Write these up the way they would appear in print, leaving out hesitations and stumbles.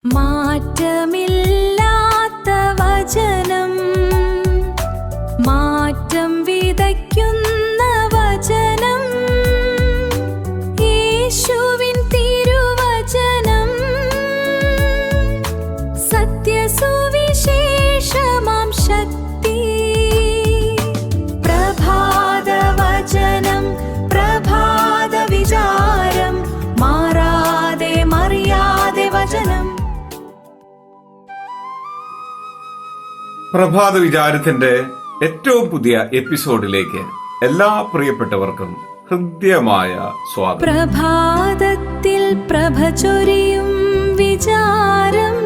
മാറ്റമില്ലാത്ത വചനം, മാറ്റം വിതയ്ക്കുന്ന വചനം, യേശുവിൻ തിരുവചനം, സത്യസുവിശേഷമാം ശക്തി. പ്രഭാതവചനം, പ്രഭാത വിചാരം, മാറാതെ മറിയാതെ വചനം. പ്രഭാത വിചാരത്തിന്റെ ഏറ്റവും പുതിയ എപ്പിസോഡിലേക്ക് എല്ലാ പ്രിയപ്പെട്ടവർക്കും ഹൃദ്യമായ സ്വാഗതം. പ്രഭാതത്തിൽ പ്രഭ ചൊരിയും വിചാരം,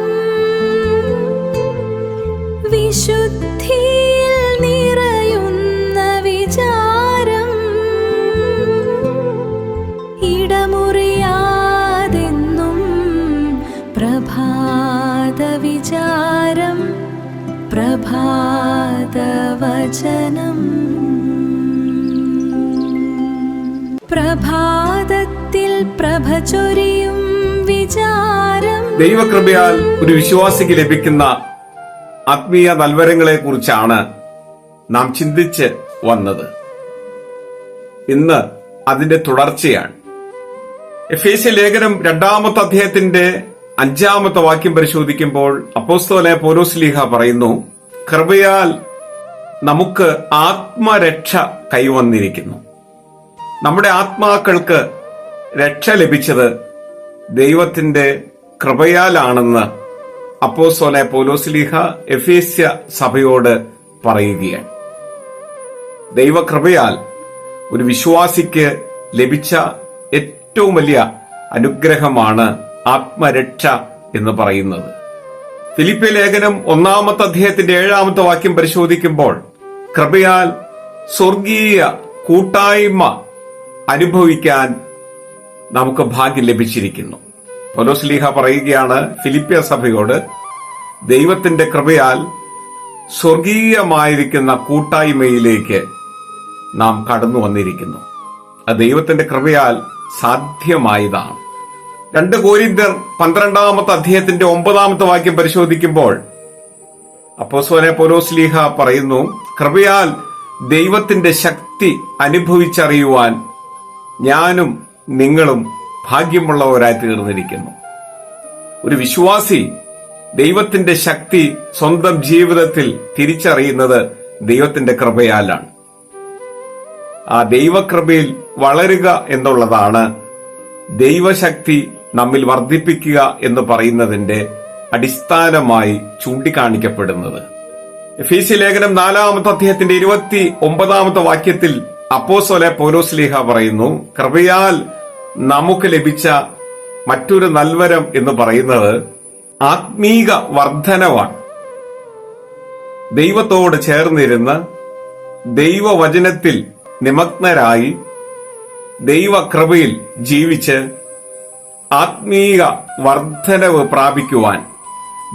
വിശുദ്ധിയിൽ നിറയുന്ന വിചാരം, ഇടമുറിയാതെന്നും പ്രഭാത വിചാരം, പ്രഭാതവചനം. പ്രഭാതത്തിൽ പ്രഭ ചൊരിയും വിചാരം. ദൈവകൃപയാൽ ഒരു വിശ്വാസിക്ക് ലഭിക്കുന്ന ആത്മീയ നൽവരങ്ങളെ കുറിച്ചാണ് നാം ചിന്തിച്ച് വന്നത്. ഇന്ന് അതിന്റെ തുടർച്ചയാണ്. എഫേസ്യ ലേഖനം 2-ാമത്തെ അധ്യായത്തിന്റെ 5-ാമത്തെ വാക്യം പരിശോധിക്കുമ്പോൾ അപ്പോസ്തലനായ പൗലോസ്ലീഹ പറയുന്നു, കൃപയാൽ നമുക്ക് ആത്മരക്ഷ കൈവന്നിരിക്കുന്നു. നമ്മുടെ ആത്മാക്കൾക്ക് രക്ഷ ലഭിച്ചത് ദൈവത്തിന്റെ കൃപയാലാണെന്ന് അപ്പോസ്തലനായ പൗലോസ്ലീഹ എഫേസ്യ സഭയോട് പറയുകയാണ്. ദൈവകൃപയാൽ ഒരു വിശ്വാസിക്ക് ലഭിച്ച ഏറ്റവും വലിയ അനുഗ്രഹമാണ് ആത്മരക്ഷ എന്ന് പറയുന്നത്. ഫിലിപ്പി ലേഖനം 1-ാമത്തെ അധ്യായത്തിന്റെ 7-ാമത്തെ വാക്യം പരിശോധിക്കുമ്പോൾ കൃപയാൽ സ്വർഗീയ കൂട്ടായ്മ അനുഭവിക്കാൻ നമുക്ക് ഭാഗ്യം ലഭിച്ചിരിക്കുന്നു. പൗലോസ്ലീഹ പറയുകയാണ് ഫിലിപ്പിയ സഭയോട്, ദൈവത്തിന്റെ കൃപയാൽ സ്വർഗീയമായിരിക്കുന്ന കൂട്ടായ്മയിലേക്ക് നാം കടന്നു വന്നിരിക്കുന്നു. അത് ദൈവത്തിന്റെ കൃപയാൽ സാധ്യമായതാണ്. 2 കൊരിന്ത്യർ 12-ാമത്തെ അധ്യായത്തിന്റെ 9-ാമത്തെ വാക്യം പരിശോധിക്കുമ്പോൾ അപ്പോസ്തലനായ പൗലോസ്ലീഹ പറയുന്നു, കൃപയാൽ ദൈവത്തിന്റെ ശക്തി അനുഭവിച്ചറിയുവാൻ ഞാനും നിങ്ങളും ഭാഗ്യമുള്ളവരായി തീർന്നിരിക്കുന്നു. ഒരു വിശ്വാസി ദൈവത്തിന്റെ ശക്തി സ്വന്തം ജീവിതത്തിൽ തിരിച്ചറിയുന്നത് ദൈവത്തിന്റെ കൃപയാലാണ്. ആ ദൈവകൃപയിൽ വളരുക എന്നുള്ളതാണ് ദൈവശക്തി നമ്മിൽ വർദ്ധിപ്പിക്കുക എന്ന് പറയുന്നതിന്റെ അടിസ്ഥാനമായി ചൂണ്ടിക്കാണിക്കപ്പെടുന്നത്. എഫേസ്യ ലേഖനം 4-ാമത്തെ അധ്യായത്തിന്റെ 29-ാമത്തെ വാക്യത്തിൽ അപ്പോസ്തലനായ പൗലോസ്ലീഹ പറയുന്നു, കൃപയാൽ നമുക്ക് ലഭിച്ച മറ്റൊരു നൽവരം എന്ന് പറയുന്നത് ആത്മീക വർധനവാണ്. ദൈവത്തോട് ചേർന്നിരുന്ന് ദൈവവചനത്തിൽ നിമഗ്നരായി ദൈവകൃപയിൽ ജീവിച്ച് ആത്മീക വർധനവ് പ്രാപിക്കുവാൻ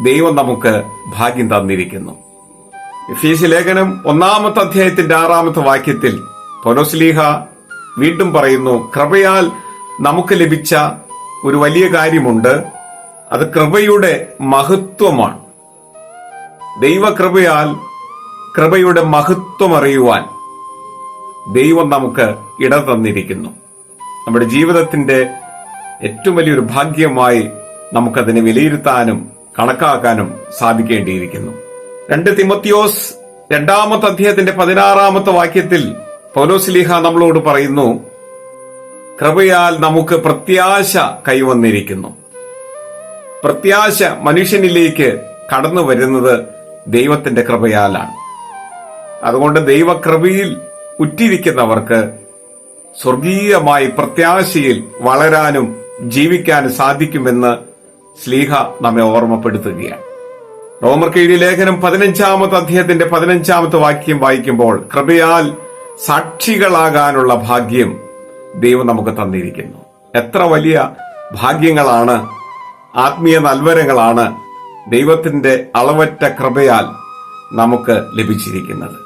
ദൈവം നമുക്ക് ഭാഗ്യം തന്നിരിക്കുന്നു. എഫേസ്യ ലേഖനം 1-ാമത്തെ അധ്യായത്തിന്റെ 6-ാമത്തെ വാക്യത്തിൽ പൗലോസ്ലീഹ വീണ്ടും പറയുന്നു, കൃപയാൽ നമുക്ക് ലഭിച്ച ഒരു വലിയ കാര്യമുണ്ട്, അത് കൃപയുടെ മഹത്വമാണ്. ദൈവകൃപയാൽ കൃപയുടെ മഹത്വം അറിയുവാൻ ദൈവം നമുക്ക് ഇട തന്നിരിക്കുന്നു. നമ്മുടെ ജീവിതത്തിന്റെ ഏറ്റവും വലിയൊരു ഭാഗ്യമായി നമുക്കതിനെ വിലയിരുത്താനും കണക്കാക്കാനും സാധിക്കേണ്ടിയിരിക്കുന്നു. 2 തിമോത്തിയോസ് 2-ാമത്തെ അധ്യായത്തിന്റെ 16-ാമത്തെ വാക്യത്തിൽ പൗലോസ്ലീഹ നമ്മളോട് പറയുന്നു, കൃപയാൽ നമുക്ക് പ്രത്യാശ കൈവന്നിരിക്കുന്നു. പ്രത്യാശ മനുഷ്യനിലേക്ക് കടന്നു വരുന്നത് ദൈവത്തിന്റെ കൃപയാലാണ്. അതുകൊണ്ട് ദൈവകൃപയിൽ ഉറ്റിരിക്കുന്നവർക്ക് സ്വർഗീയമായി പ്രത്യാശയിൽ വളരാനും ജീവിക്കാനും സാധിക്കുമെന്ന് ശ്ലീഹ നമ്മെ ഓർമ്മപ്പെടുത്തുകയാണ്. റോമർക്ക് എഴുതിയ ലേഖനം 15-ാമത്തെ അധ്യായത്തിന്റെ 15-ാമത്തെ വാക്യം വായിക്കുമ്പോൾ കൃപയാൽ സാക്ഷികളാകാനുള്ള ഭാഗ്യം ദൈവം നമുക്ക് തന്നിരിക്കുന്നു. എത്ര വലിയ ഭാഗ്യങ്ങളാണ്, ആത്മീയ നൽവരങ്ങളാണ് ദൈവത്തിന്റെ അളവറ്റ കൃപയാൽ നമുക്ക് ലഭിച്ചിരിക്കുന്നത്.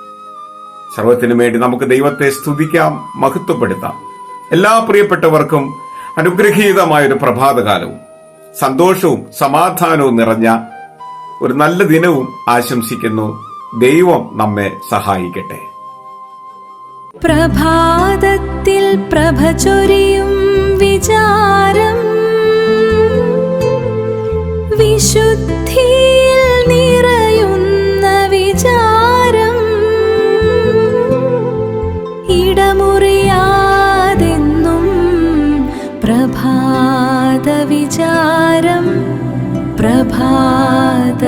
സർവത്തിനു വേണ്ടി നമുക്ക് ദൈവത്തെ സ്തുതിക്കാം, മഹത്വപ്പെടുത്താം. എല്ലാ പ്രിയപ്പെട്ടവർക്കും അനുഗ്രഹീതമായൊരു പ്രഭാതകാലവും സന്തോഷവും സമാധാനവും നിറഞ്ഞ ഒരു നല്ല ദിനവും ആശംസിക്കുന്നു. ദൈവം നമ്മെ സഹായിക്കട്ടെ. പ്രഭാതത്തിൽ പ്രഭ ചൊരിയും വിചാരം, വിശുദ്ധിയിൽ നിറയുന്ന വിചാരം, ഇടമുറിയാതെന്നും പ്രഭാത വിചാരം, പ്രഭാതവചനം.